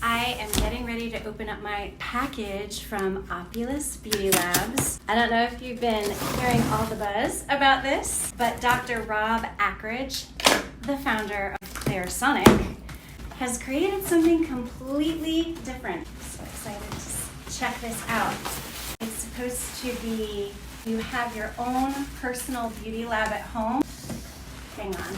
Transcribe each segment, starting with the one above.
I am getting ready to open up my package from OPULUS Beauty Labs. I don't know if you've been hearing all the buzz about this, but Dr. Robb Akridge, the founder of Clarisonic, has created something completely different. I'm so excited to check this out. It's supposed to be, you have your own personal beauty lab at home. Hang on,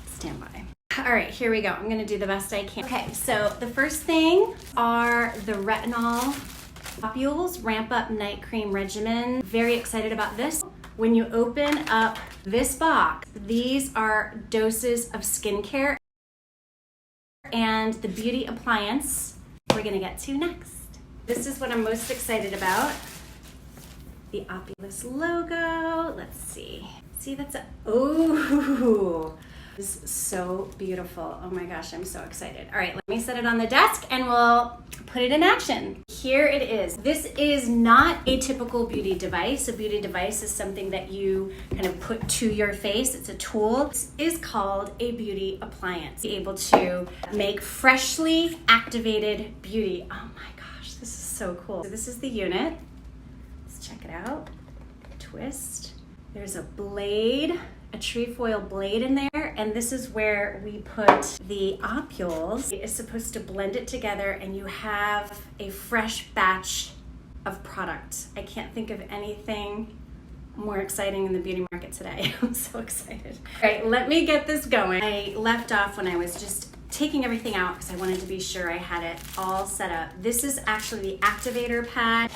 stand by. All right, here we go. I'm gonna do the best I can. Okay, so the first thing are the retinol OPULUS Ramp Up Night Cream Regimen. Very excited about this. When you open up this box, these are doses of skincare and the beauty appliance we're gonna get to next. This is what I'm most excited about. The OPULUS logo. Let's see. See, that's a, ooh. This is so beautiful. Oh my gosh, I'm so excited. All right, let me set it on the desk and we'll put it in action. Here it is. This is not a typical beauty device. A beauty device is something that you kind of put to your face. It's a tool. This is called a beauty appliance. Be able to make freshly activated beauty. Oh my gosh, this is so cool. So this is the unit. Let's check it out. Twist. There's a blade, a trefoil blade in there, and this is where we put the OPULUS. It is supposed to blend it together and you have a fresh batch of product. I can't think of anything more exciting in the beauty market today. I'm so excited. All right, let me get this going. I left off when I was just taking everything out because I wanted to be sure I had it all set up. This is actually the activator pad.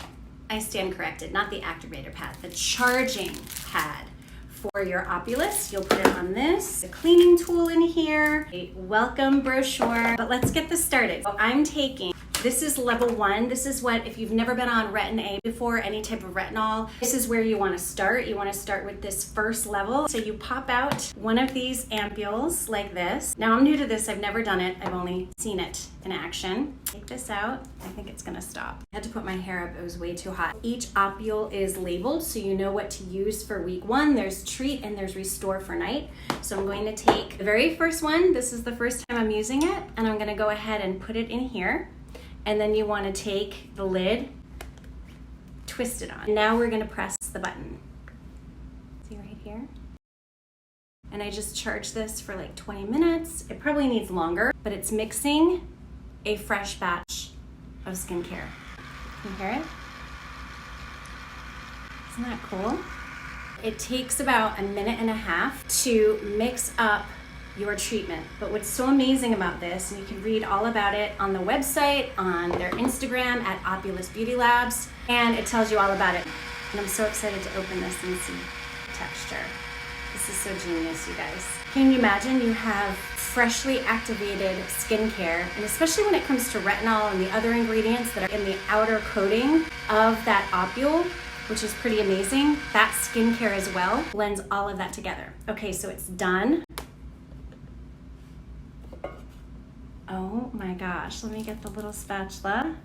I stand corrected, not the activator pad, the charging pad for your OPULUS. You'll put it on this, a cleaning tool in here, a welcome brochure, but let's get this started. So I'm taking, this is level 1. This is what, if you've never been on Retin A before, any type of retinol, this is where you want to start. You want to start with this first level. So you pop out one of these ampules like this. Now I'm new to this, I've never done it. I've only seen it in action. Take this out. I think it's gonna stop. I had to put my hair up, it was way too hot. Each OPUL is labeled so you know what to use for week 1. There's treat and there's restore for night. So I'm going to take the very first one. This is the first time I'm using it, and I'm gonna go ahead and put it in here. And then you wanna take the lid, twist it on. Now we're gonna press the button. See right here? And I just charge this for like 20 minutes. It probably needs longer, but it's mixing a fresh batch of skincare. Can you hear it? Isn't that cool? It takes about 1.5 minutes to mix up your treatment. But what's so amazing about this, and you can read all about it on the website, on their Instagram at OPULUS Beauty Labs, and it tells you all about it. And I'm so excited to open this and see the texture. This is so genius, you guys. Can you imagine you have freshly activated skincare, and especially when it comes to retinol and the other ingredients that are in the outer coating of that OPUL, which is pretty amazing. That skincare as well blends all of that together. Okay, so it's done. Oh my gosh, let me get the little spatula.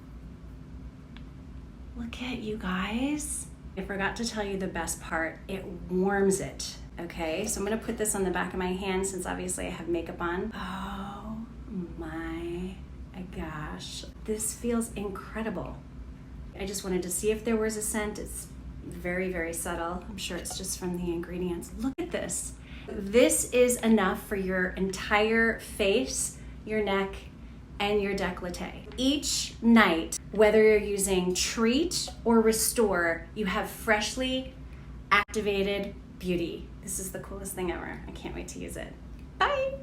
Look at you guys. I forgot to tell you the best part. It warms it, okay? So I'm gonna put this on the back of my hand since obviously I have makeup on. Oh my gosh. This feels incredible. I just wanted to see if there was a scent. It's very, very subtle. I'm sure it's just from the ingredients. Look at this. This is enough for your entire face, your neck, and your décolleté. Each night, whether you're using treat or restore, you have freshly activated beauty. This is the coolest thing ever. I can't wait to use it. Bye.